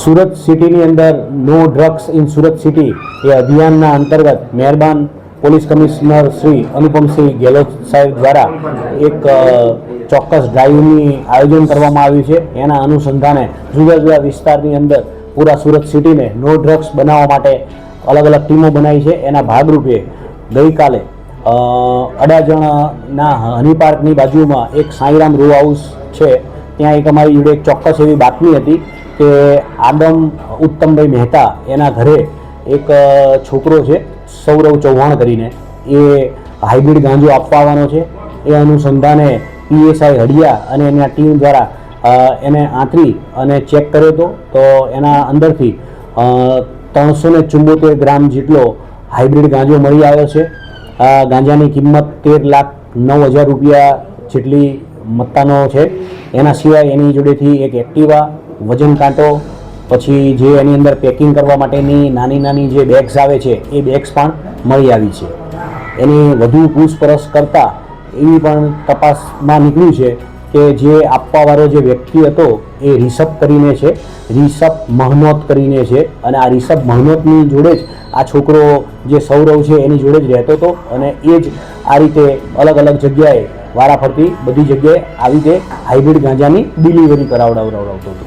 સુરત સિટીની અંદર no drugs in Surat city એ અભિયાનના અંતર્ગત મહેરબાન પોલીસ કમિશનર શ્રી અનુપમસિંહ ગેહલોત સાહેબ દ્વારા એક ચોક્કસ ડ્રાઈવની આયોજન કરવામાં આવ્યું છે। એના અનુસંધાને જુદા જુદા વિસ્તારની અંદર પૂરા સુરત સિટીને નો ડ્રગ્સ બનાવવા માટે અલગ અલગ ટીમો બનાવી છે। એના ભાગરૂપે ગઈકાલે અડાજણના હની પાર્કની બાજુમાં એક સાંઈરામ રો હાઉસ છે, ત્યાં એક અમારી જોડે એક ચોક્કસ એવી બાતમી હતી કે આદમ ઉત્તમભાઈ મહેતા એના ઘરે એક છોકરો છે સૌરવ ચૌહાણ કરીને, એ હાઇબ્રિડ ગાંજો આપવા આવવાનો છે। એ અનુસંધાને પીએસઆઈ હડિયા અને એના ટીમ દ્વારા એને આંતરી અને ચેક કર્યો તો એના અંદરથી 374 ગ્રામ જેટલો હાઇબ્રિડ ગાંજો મળી આવ્યો છે। ગાંજાની કિંમત 13,09,000 રૂપિયા જેટલી મત્તાનો છે। એના સિવાય એની જોડેથી એક એક્ટિવા, વજન કાંટો, પછી જે એની અંદર પેકિંગ કરવા માટેની નાની નાની જે બેગ્સ આવે છે એ બેગ્સ પણ મળી આવી છે। એની વધુ પૂછપરછ કરતાં એવી પણ તપાસમાં નીકળ્યું છે કે જે આપવાવાળો જે વ્યક્તિ હતો એ રિષભ કરીને છે, રિષભ મહનોત કરીને છે, અને આ રિષભ મહનોતની જોડે જ આ છોકરો જે સૌરવ છે એની જોડે જ રહેતો હતો અને એ જ આ રીતે અલગ અલગ જગ્યાએ વારાફરતી બધી જગ્યાએ આવી રીતે હાઇબ્રિડ ગાંજાની ડિલિવરી કરાવડાવતો હતો।